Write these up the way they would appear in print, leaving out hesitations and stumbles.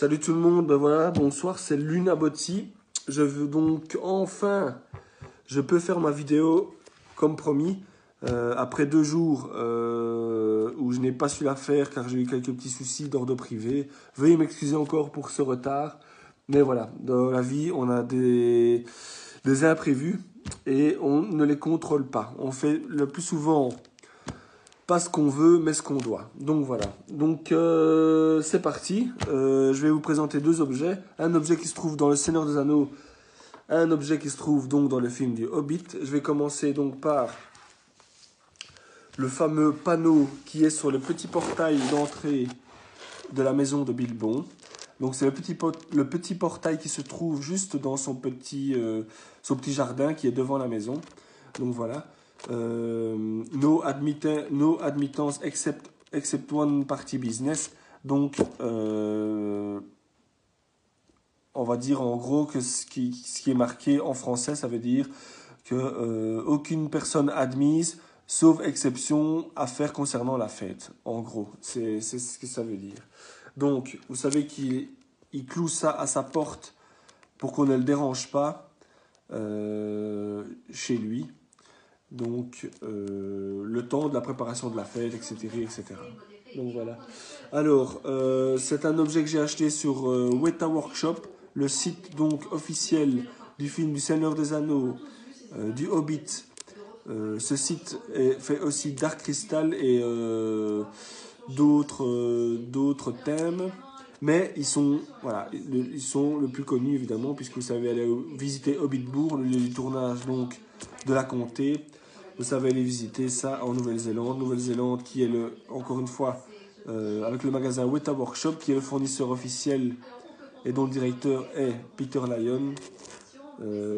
Salut tout le monde, ben voilà, bonsoir, c'est Luna Botti. Je veux donc enfin, je peux faire ma vidéo comme promis. Après 2 jours où je n'ai pas su la faire car j'ai eu quelques petits soucis d'ordre privé. Veuillez m'excuser encore pour ce retard. Mais voilà, dans la vie, on a des imprévus et on ne les contrôle pas. On fait le plus souvent pas ce qu'on veut, mais ce qu'on doit. Donc voilà. Donc c'est parti. Je vais vous présenter 2 objets. Un objet qui se trouve dans Le Seigneur des Anneaux. Un objet qui se trouve donc dans le film du Hobbit. Je vais commencer donc par le fameux panneau qui est sur le petit portail d'entrée de la maison de Bilbon. Donc c'est le petit portail qui se trouve juste dans son petit jardin qui est devant la maison. Donc voilà. No admittance except one party business. Donc, on va dire en gros que ce qui est marqué en français, ça veut dire que aucune personne admise, sauf exception, à faire concernant la fête. En gros, c'est ce que ça veut dire. Donc, vous savez qu'il cloue ça à sa porte pour qu'on ne le dérange pas chez lui. Donc, le temps de la préparation de la fête, etc. etc. Donc voilà. Alors, c'est un objet que j'ai acheté sur Weta Workshop, le site donc officiel du film du Seigneur des Anneaux, du Hobbit. Ce site fait aussi Dark Crystal et d'autres thèmes. Mais ils sont le plus connus évidemment, puisque vous savez aller visiter Hobbitbourg, le lieu du tournage donc de la comté. Vous savez aller visiter ça en Nouvelle-Zélande. Nouvelle-Zélande qui est encore une fois avec le magasin Weta Workshop qui est le fournisseur officiel et dont le directeur est Peter Lyon,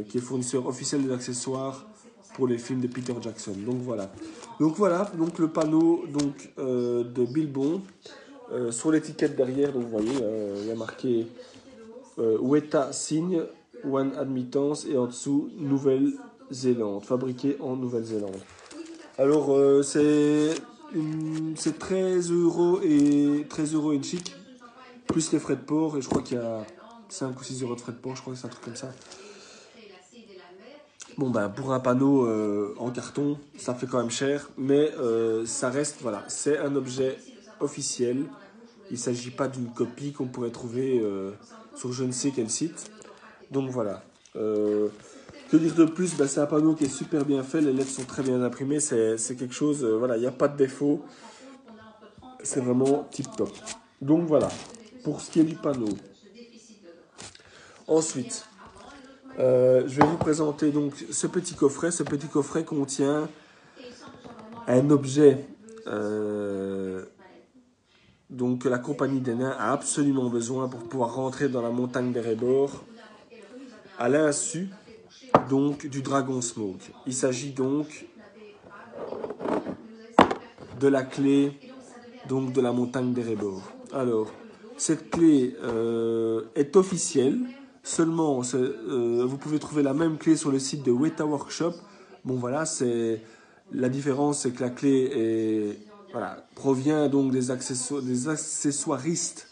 qui est fournisseur officiel des accessoires pour les films de Peter Jackson. Donc voilà. Donc le panneau de Bilbon. Sur l'étiquette derrière, donc vous voyez, il y a marqué Weta signe, One Admittance et en dessous Nouvelle-Zélande, fabriqué en Nouvelle-Zélande. Alors c'est 13 € et 13 € une chic, plus les frais de port, et je crois qu'il y a 5 ou 6 € de frais de port, je crois que c'est un truc comme ça. Bon ben pour un panneau en carton, ça fait quand même cher, mais ça reste, voilà, c'est un objet officiel. Il ne s'agit pas d'une copie qu'on pourrait trouver sur je ne sais quel site. Donc voilà. Que dire de plus? C'est un panneau qui est super bien fait, les lettres sont très bien imprimées, c'est quelque chose, voilà, il n'y a pas de défaut. C'est vraiment tip top. Donc voilà, pour ce qui est du panneau. Ensuite, je vais vous présenter donc ce petit coffret. Ce petit coffret contient un objet donc que la compagnie des nains a absolument besoin pour pouvoir rentrer dans la montagne d'Erebor à l'insu donc du Dragon Smoke. Il s'agit donc de la clé donc de la montagne d'Erebor. Alors, cette clé est officielle. Seulement, vous pouvez trouver la même clé sur le site de Weta Workshop. Bon voilà, la différence, c'est que la clé provient donc des accessoiristes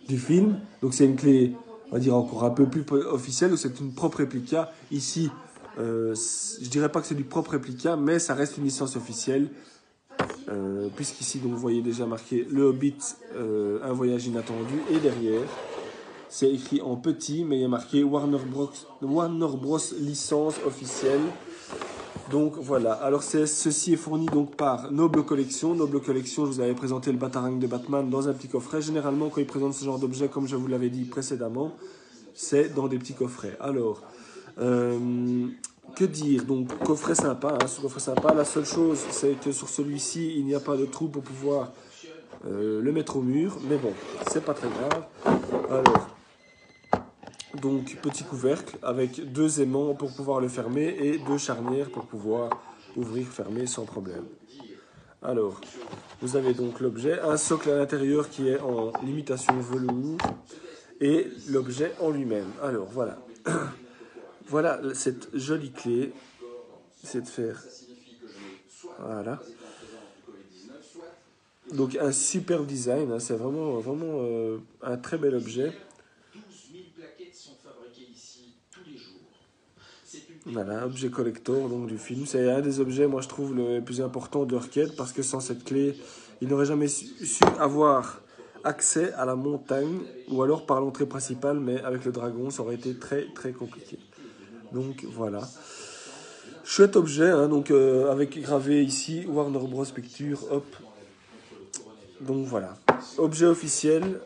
du film. Donc c'est une clé, on va dire, encore un peu plus officielle, c'est une propre réplica. Ici, je dirais pas que c'est du propre réplica, mais ça reste une licence officielle. Puisqu'ici, donc, vous voyez déjà marqué Le Hobbit, un voyage inattendu, et derrière, c'est écrit en petit, mais il y a marqué Warner Bros licence officielle. Donc voilà, alors ceci est fourni donc par Noble Collection. Noble Collection, je vous avais présenté le Batarang de Batman dans un petit coffret. Généralement, quand ils présentent ce genre d'objet, comme je vous l'avais dit précédemment, c'est dans des petits coffrets. Alors, que dire? Donc, coffret sympa, ce coffret sympa. La seule chose, c'est que sur celui-ci, il n'y a pas de trou pour pouvoir le mettre au mur. Mais bon, c'est pas très grave. Alors, donc, petit couvercle avec 2 aimants pour pouvoir le fermer et 2 charnières pour pouvoir ouvrir, fermer sans problème. Alors, vous avez donc l'objet, un socle à l'intérieur qui est en imitation velours et l'objet en lui-même. Alors, voilà. Voilà cette jolie clé. C'est de faire. Voilà. Donc, un super design. C'est vraiment un très bel objet. Voilà, objet collector donc, du film. C'est un des objets, moi je trouve, le plus important de leur quête parce que sans cette clé, ils n'auraient jamais su avoir accès à la montagne ou alors par l'entrée principale, mais avec le dragon, ça aurait été très très compliqué. Donc voilà. Chouette objet, hein, donc avec gravé ici Warner Bros Pictures, hop. Donc voilà. Objet officiel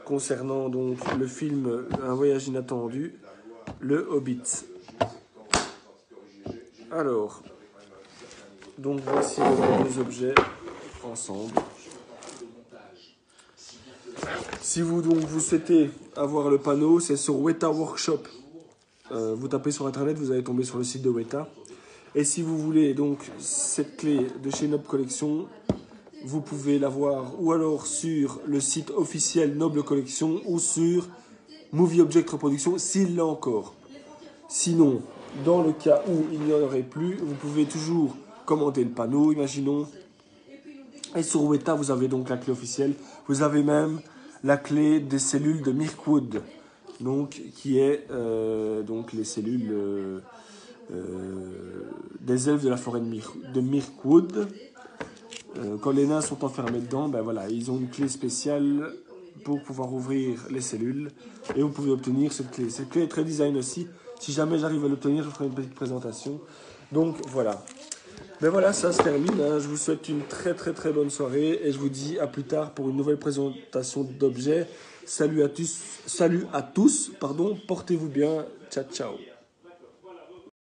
concernant donc le film Un voyage inattendu, Le Hobbit. Alors, donc voici les deux objets ensemble. Si vous donc vous souhaitez avoir le panneau, c'est sur Weta Workshop. Vous tapez sur internet, vous allez tomber sur le site de Weta. Et si vous voulez donc cette clé de chez Noble Collection, vous pouvez l'avoir ou alors sur le site officiel Noble Collection ou sur Movie Object Reproduction s'il l'a encore. Sinon, dans le cas où il n'y en aurait plus, vous pouvez toujours commander le panneau, imaginons. Et sur Weta, vous avez donc la clé officielle. Vous avez même la clé des cellules de Mirkwood, donc qui est donc les cellules des elfes de la forêt de Mirkwood. Quand les nains sont enfermés dedans, ben voilà, ils ont une clé spéciale pour pouvoir ouvrir les cellules et vous pouvez obtenir cette clé. Cette clé est très design aussi. Si jamais j'arrive à l'obtenir, je ferai une petite présentation. Donc voilà. Ben voilà, ça se termine. Hein. Je vous souhaite une très très très bonne soirée et je vous dis à plus tard pour une nouvelle présentation d'objets. Salut à tous, portez-vous bien. Ciao ciao.